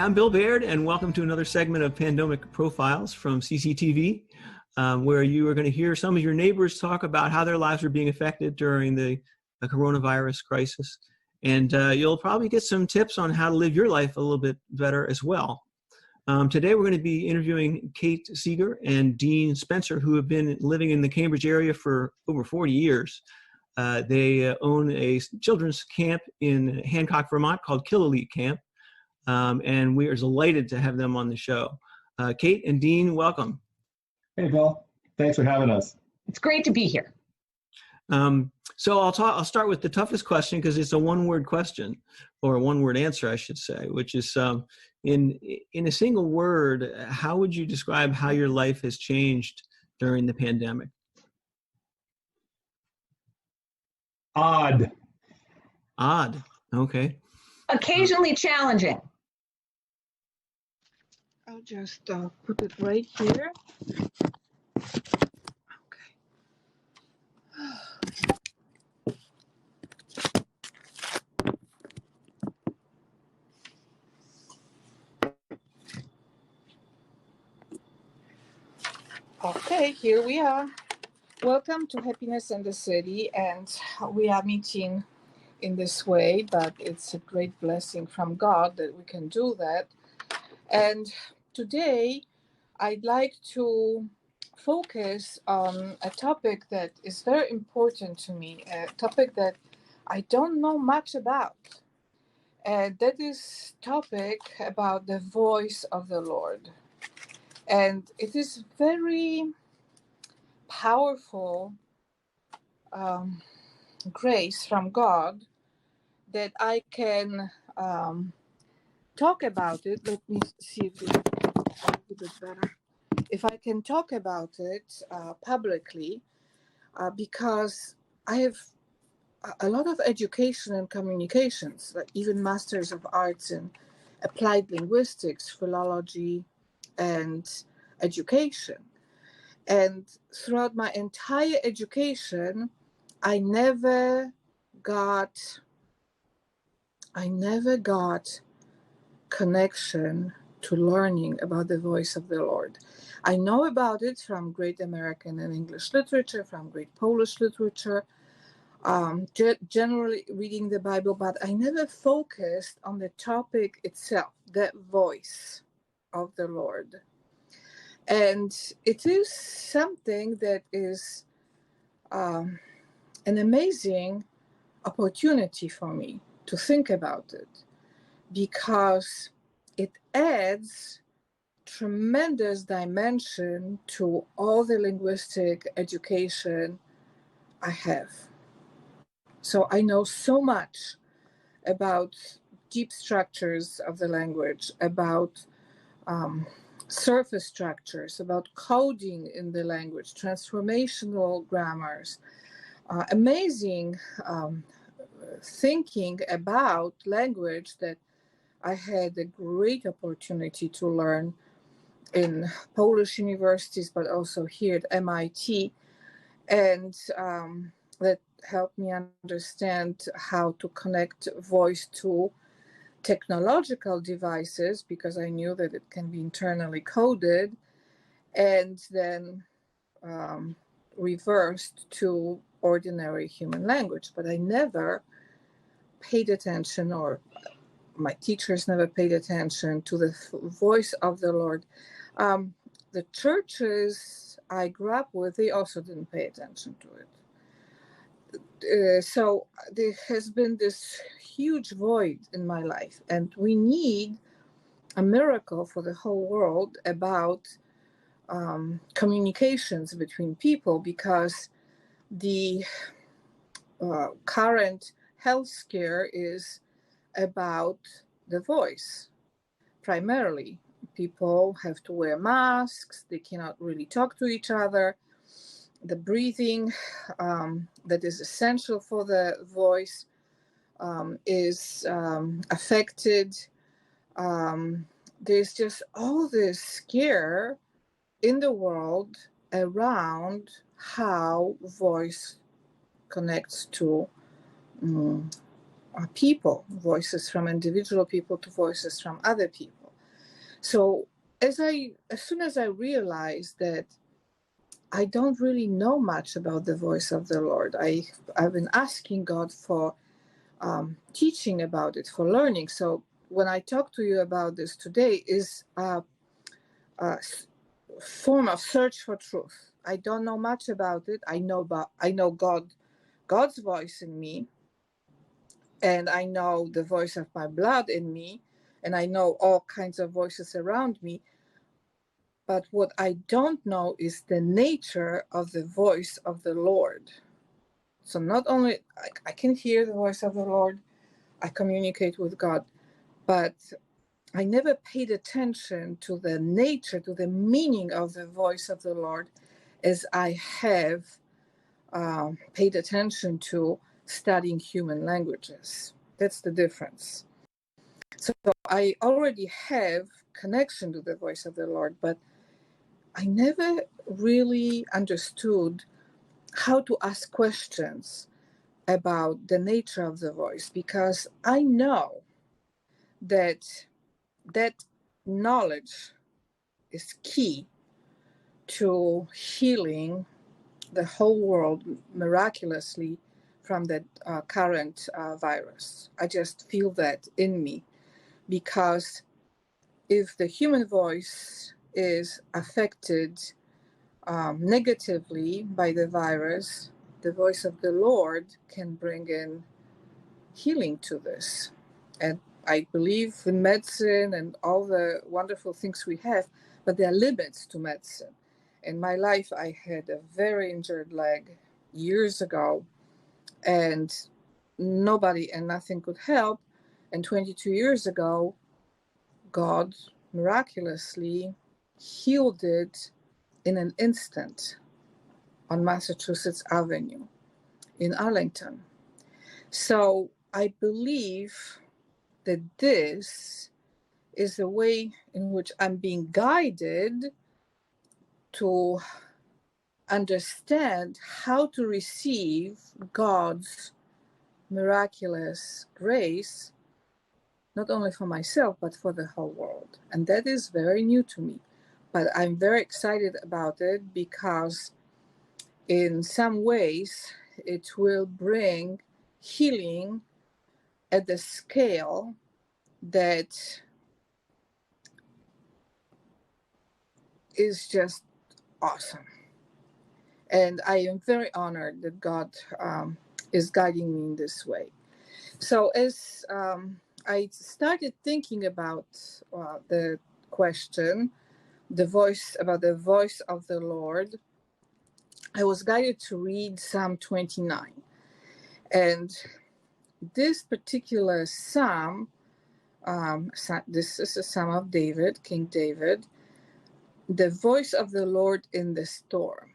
I'm Bill Baird, and welcome to another segment of Pandemic Profiles from CCTV, where you are going to hear some of your neighbors talk about how their lives are being affected during the coronavirus crisis. And you'll probably get some tips on how to live your life a little bit better as well. Today, we're going to be interviewing Kate Seeger and Dean Spencer, who have been living in the Cambridge area for over 40 years. They own a children's camp in Hancock, Vermont called Kill Elite Camp. And we are delighted to have them on the show. Kate and Dean, welcome. Hey, Bill. Thanks for having us. It's great to be here. So I'll start with the toughest question because it's a one-word question, or a one-word answer, I should say, which is in a single word, how would you describe how your life has changed during the pandemic? Odd. Odd. Okay. Occasionally challenging. I'll just put it right here. Okay, here we are. Welcome to Happiness in the City, and we are meeting in this way, but it's a great blessing from God that we can do that. And today, I'd like to focus on a topic that is very important to me, a topic that I don't know much about. And that is topic about the voice of the Lord. And it is very powerful grace from God that I can talk about it. Let me see if it's a little bit better. If I can talk about it publicly, because I have a lot of education and communications, like even Masters of Arts in Applied Linguistics, Philology, and Education. And throughout my entire education, I never got connection to learning about the voice of the Lord. I know about it from great American and English literature, from great Polish literature, generally reading the Bible, but I never focused on the topic itself, the voice of the Lord. And it is something that is an amazing opportunity for me to think about it, because it adds tremendous dimension to all the linguistic education I have. So I know so much about deep structures of the language, about surface structures, about coding in the language, transformational grammars, amazing thinking about language that I had a great opportunity to learn in Polish universities, but also here at MIT, and that helped me understand how to connect voice to technological devices, because I knew that it can be internally coded and then reversed to ordinary human language. But I never paid attention, or my teachers never paid attention to the voice of the Lord. The churches I grew up with, they also didn't pay attention to it. So there has been this huge void in my life, and we need a miracle for the whole world about communications between people, because the current health scare is about the voice primarily. People have to wear masks, they cannot really talk to each other. The breathing that is essential for the voice is affected. There's just all this scare in the world around how voice connects to people, voices from individual people to voices from other people. So as soon as I realized that I don't really know much about the voice of the Lord, I've been asking God for teaching about it, for learning. So when I talk to you about this today is a form of search for truth. I don't know much about it. I know God's voice in me, and I know the voice of my blood in me, and I know all kinds of voices around me. But what I don't know is the nature of the voice of the Lord. So not only I can hear the voice of the Lord, I communicate with God, but I never paid attention to the nature, to the meaning of the voice of the Lord as I have paid attention to studying human languages. That's the difference. So I already have connection to the voice of the Lord, but I never really understood how to ask questions about the nature of the voice, because I know that knowledge is key to healing the whole world miraculously from the current virus. I just feel that in me, because if the human voice is affected negatively by the virus, the voice of the Lord can bring in healing to this. And I believe in medicine and all the wonderful things we have, but there are limits to medicine. In my life, I had a very injured leg years ago, and nobody and nothing could help. And 22 years ago, God miraculously healed it in an instant on Massachusetts Avenue in Arlington. So I believe that this is the way in which I'm being guided to understand how to receive God's miraculous grace, not only for myself, but for the whole world. And that is very new to me. But I'm very excited about it, because in some ways it will bring healing at the scale that is just awesome. And I am very honored that God is guiding me in this way. So as I started thinking about the question, the voice of the Lord, I was guided to read Psalm 29. And this particular psalm, this is a psalm of David, King David, the voice of the Lord in the storm.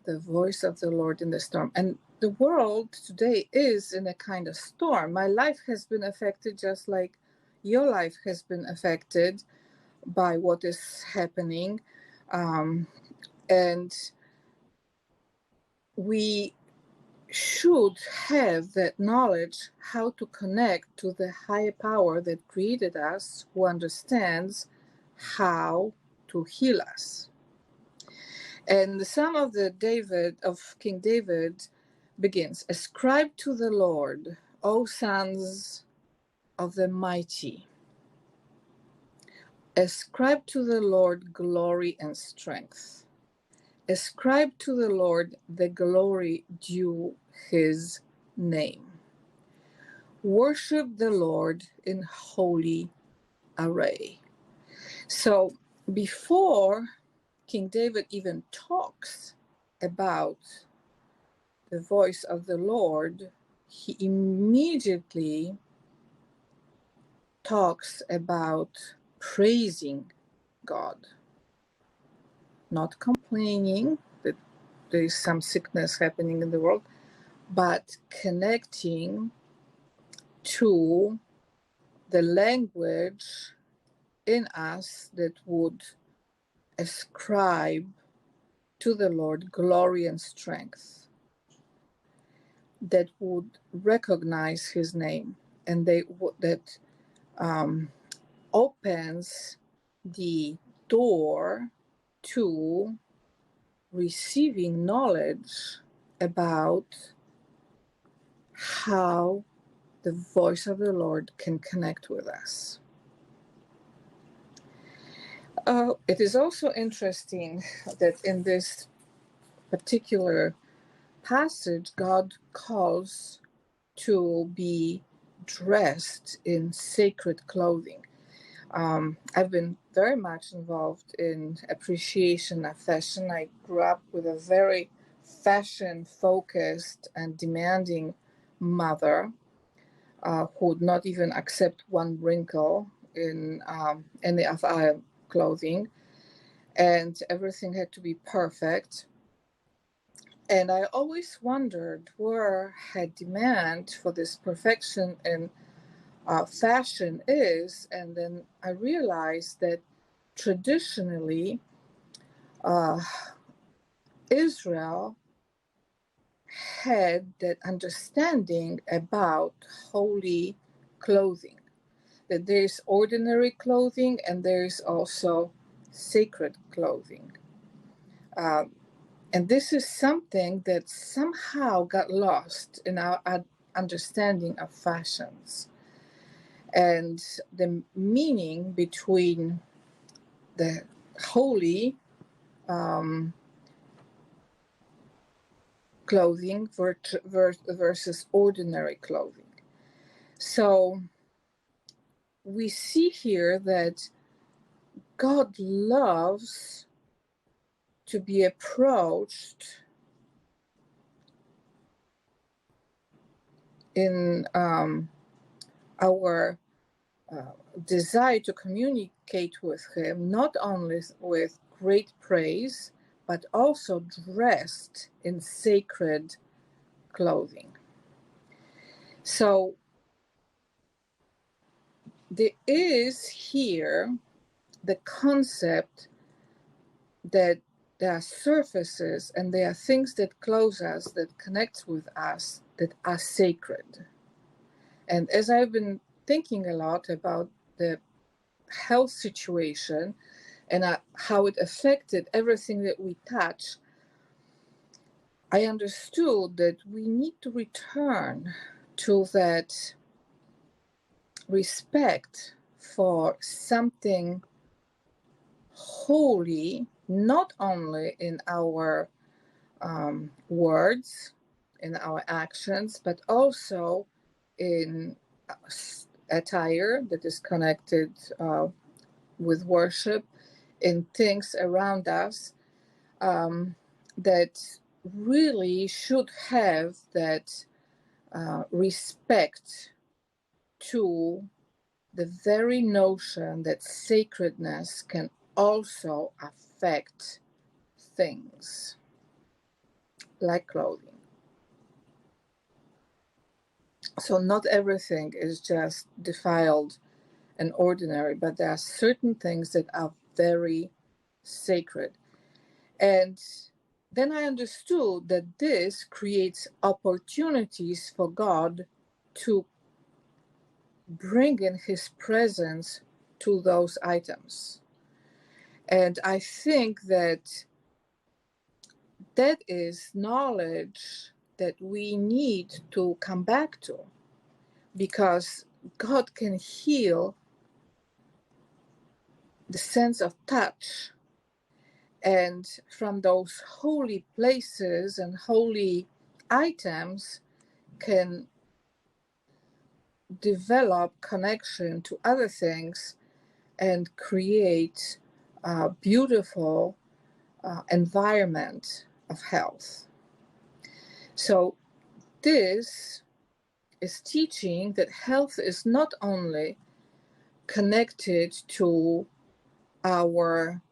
The voice of the Lord in the storm. And the world today is in a kind of storm. My life has been affected just like your life has been affected by what is happening. And we should have that knowledge how to connect to the higher power that created us, who understands how to heal us. And the Psalm of King David begins, "Ascribe to the Lord, O sons of the mighty. Ascribe to the Lord glory and strength. Ascribe to the Lord the glory due his name. Worship the Lord in holy array." So before King David even talks about the voice of the Lord, he immediately talks about praising God, not complaining that there is some sickness happening in the world, but connecting to the language in us that would ascribe to the Lord glory and strength, that would recognize his name, and that opens the door to receiving knowledge about how the voice of the Lord can connect with us. It is also interesting that in this particular passage, God calls to be dressed in sacred clothing. I've been very much involved in appreciation of fashion. I grew up with a very fashion-focused and demanding mother who would not even accept one wrinkle in any of our clothing, and everything had to be perfect. And I always wondered where her demand for this perfection in fashion is, and then I realized that traditionally Israel had that understanding about holy clothing, that there is ordinary clothing and there is also sacred clothing. And this is something that somehow got lost in our understanding of fashions. And the meaning between the holy clothing versus ordinary clothing. So we see here that God loves to be approached in our desire to communicate with Him, not only with great praise, but also dressed in sacred clothing. So there is here the concept that there are surfaces and there are things that clothe us, that connect with us, that are sacred. And as I've been thinking a lot about the health situation and how it affected everything that we touch, I understood that we need to return to that respect for something holy, not only in our words, in our actions, but also in attire that is connected with worship, in things around us that really should have that respect to the very notion that sacredness can also affect things like clothing. So not everything is just defiled and ordinary, but there are certain things that are very sacred. And then I understood that this creates opportunities for God to bring in His presence to those items. And I think that that is knowledge that we need to come back to, because God can heal the sense of touch. And from those holy places and holy items can develop connection to other things and create a beautiful environment of health. So this is teaching that health is not only connected to our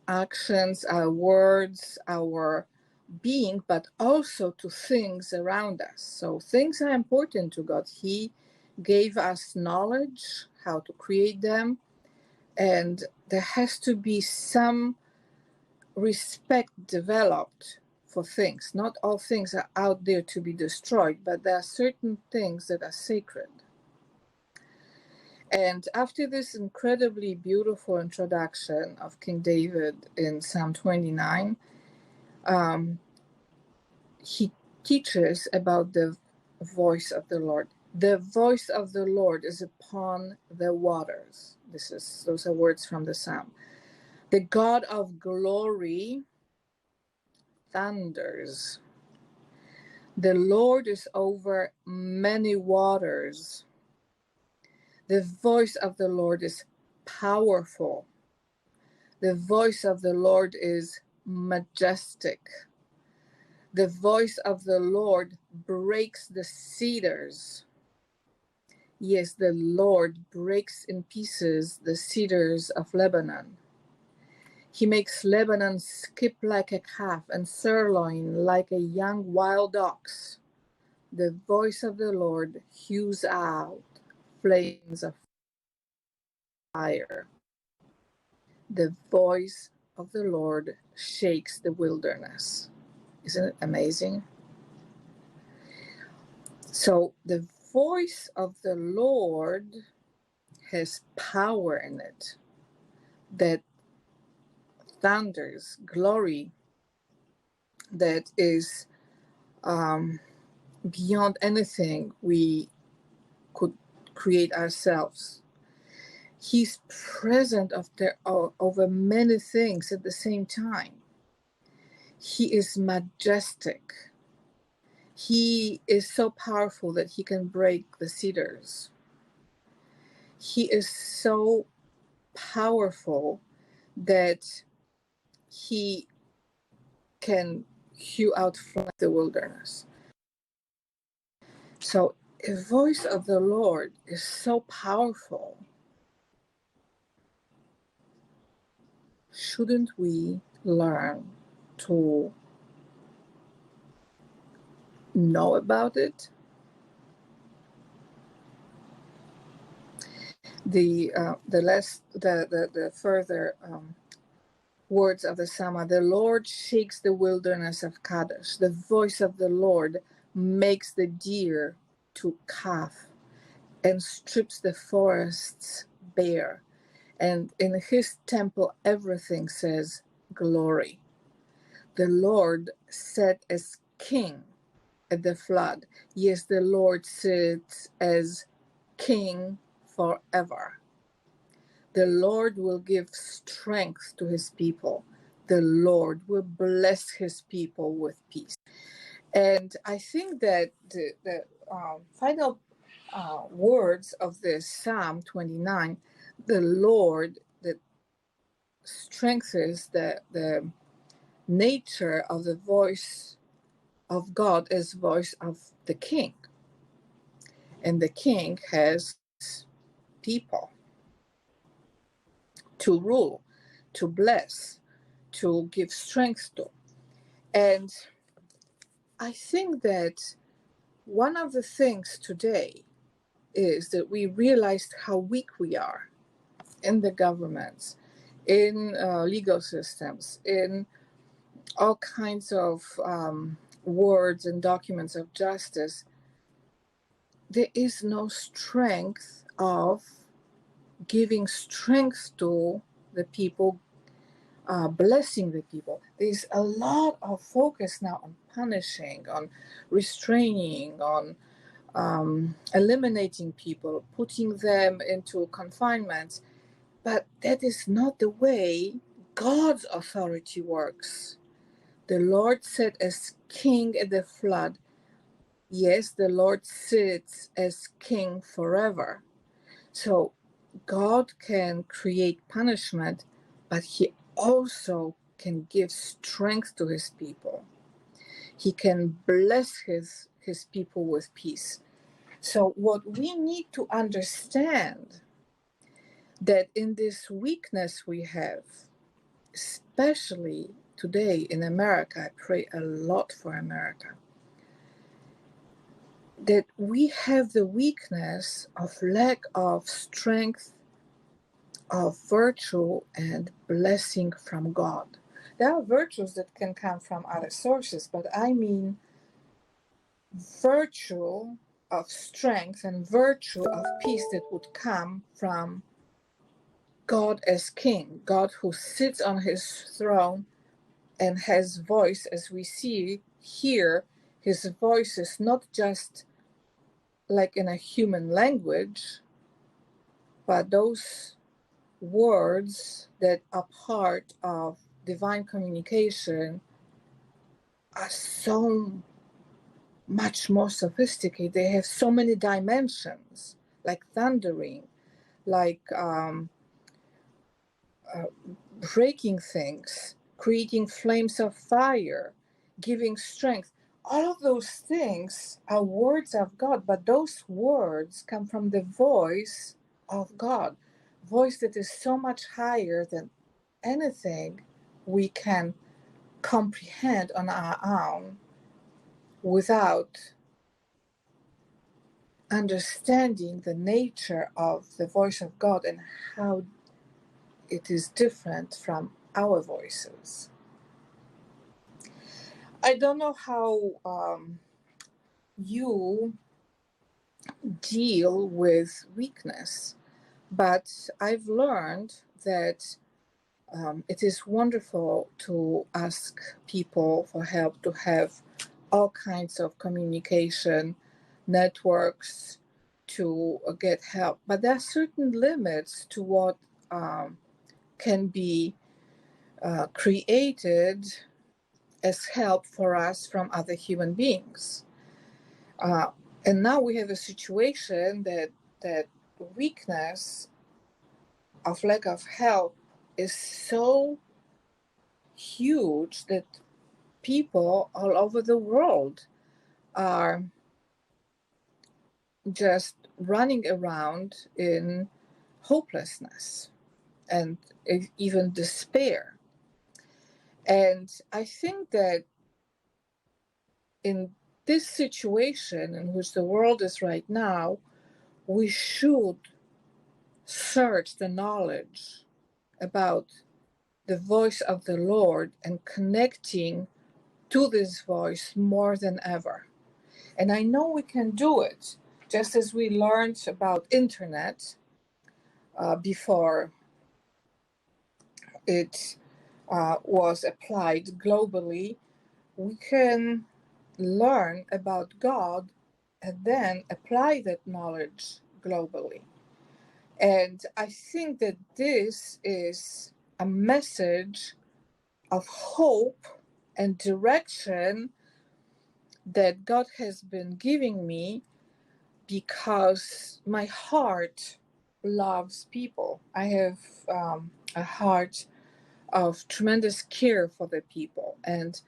actions, our words, our being, but also to things around us. So things are important to God. He gave us knowledge, how to create them, and there has to be some respect developed for things. Not all things are out there to be destroyed, but there are certain things that are sacred. And after this incredibly beautiful introduction of King David in Psalm 29, he teaches about the voice of the Lord. The voice of the Lord is upon the waters. Those are words from the Psalm. The God of glory thunders. The Lord is over many waters. The voice of the Lord is powerful. The voice of the Lord is majestic. The voice of the Lord breaks the cedars. Yes, the Lord breaks in pieces the cedars of Lebanon. He makes Lebanon skip like a calf and sirloin like a young wild ox. The voice of the Lord hews out flames of fire. The voice of the Lord shakes the wilderness. Isn't it amazing? So the voice of the Lord has power in it that thunders, glory that is beyond anything we could create ourselves. He's present over many things at the same time. He is majestic. He is so powerful that he can break the cedars. He is so powerful that he can hew out from the wilderness. So the voice of the Lord is so powerful. Shouldn't we learn to know about it? The further words of the Psalm: the Lord shakes the wilderness of Kadesh. The voice of the Lord makes the deer to calf and strips the forests bare. And in his temple, everything says glory. The Lord sat as king at the flood. Yes, the Lord sits as king forever. The Lord will give strength to his people. The Lord will bless his people with peace. And I think that the final words of this Psalm 29, the Lord that strengthens the nature of the voice of God as voice of the king. And the king has people to rule, to bless, to give strength to. And I think that one of the things today is that we realized how weak we are in the governments, in legal systems, in all kinds of words and documents of justice. There is no strength of giving strength to the people, blessing the people. There's a lot of focus now on punishing, on restraining, on eliminating people, putting them into confinement. But that is not the way God's authority works. The Lord sat as king at the flood. Yes, the Lord sits as king forever. So God can create punishment, but he also can give strength to his people. He can bless his people with peace. So what we need to understand that in this weakness we have, especially today in America, I pray a lot for America, that we have the weakness of lack of strength, of virtue and blessing from God. There are virtues that can come from other sources, but I mean virtue of strength and virtue of peace that would come from God as King, God who sits on his throne and has voice, as we see here. His voice is not just like in a human language, but those words that are part of divine communication are so much more sophisticated. They have so many dimensions, like thundering, like breaking things, creating flames of fire, giving strength. All of those things are words of God, but those words come from the voice of God, voice that is so much higher than anything we can comprehend on our own without understanding the nature of the voice of God and how it is different from our voices. I don't know how you deal with weakness, but I've learned that it is wonderful to ask people for help, to have all kinds of communication networks to get help. But there are certain limits to what can be created as help for us from other human beings. And now we have a situation that weakness of lack of help is so huge that people all over the world are just running around in hopelessness and even despair. And I think that in this situation in which the world is right now, we should search the knowledge about the voice of the Lord and connecting to this voice more than ever. And I know we can do it, just as we learned about internet before it was applied globally. We can learn about God and then apply that knowledge globally. And I think that this is a message of hope and direction that God has been giving me, because my heart loves people. I have a heart of tremendous care for the people. And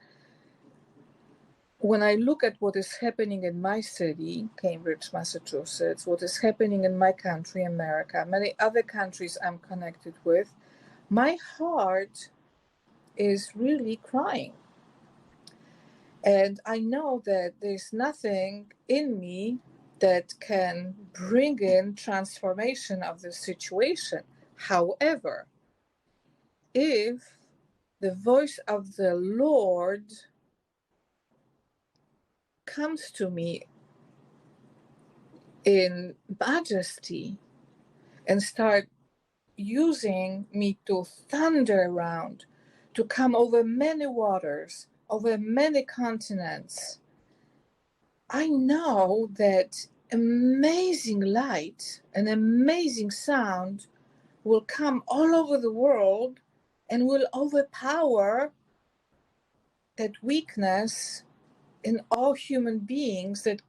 when I look at what is happening in my city, Cambridge, Massachusetts, what is happening in my country, America, many other countries I'm connected with, my heart is really crying. And I know that there's nothing in me that can bring in transformation of the situation. However, if the voice of the Lord comes to me in majesty and start using me to thunder around, to come over many waters, over many continents, I know that amazing light and amazing sound will come all over the world and will overpower that weakness in all human beings that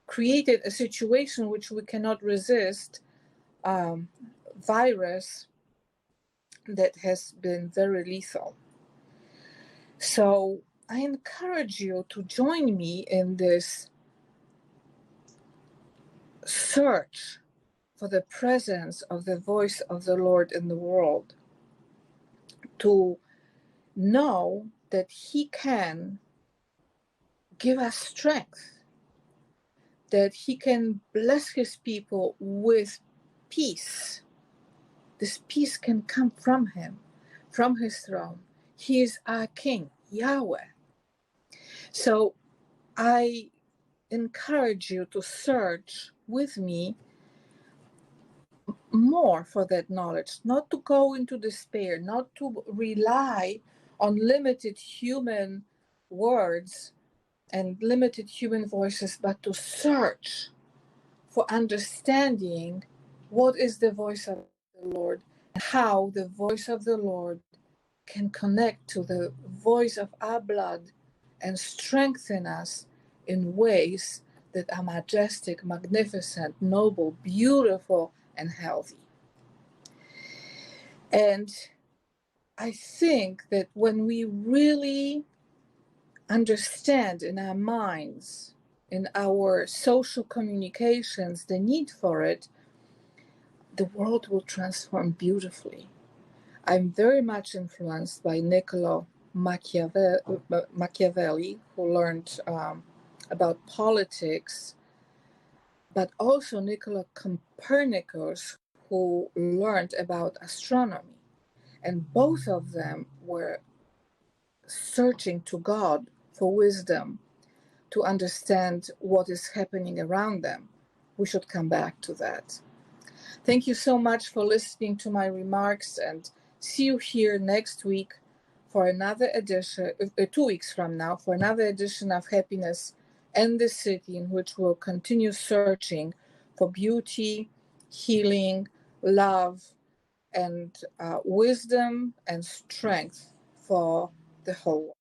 created a situation which we cannot resist, virus that has been very lethal. So I encourage you to join me in this search for the presence of the voice of the Lord in the world, to know that He can give us strength, that He can bless His people with peace. This peace can come from Him, from His throne. He is our King, Yahweh. So I encourage you to search with me more for that knowledge, not to go into despair, not to rely on limited human words and limited human voices, but to search for understanding what is the voice of the Lord and how the voice of the Lord can connect to the voice of our blood and strengthen us in ways that are majestic, magnificent, noble, beautiful, and healthy. And I think that when we really understand in our minds, in our social communications, the need for it, the world will transform beautifully. I'm very much influenced by Niccolo Machiavelli, who learned about politics, but also Niccolo Copernicus, who learned about astronomy. And both of them were searching to God for wisdom to understand what is happening around them. We should come back to that. Thank you so much for listening to my remarks, and see you here next week for another edition, 2 weeks from now, for another edition of Happiness and the City, in which we'll continue searching for beauty, healing, love, and wisdom and strength for the whole world.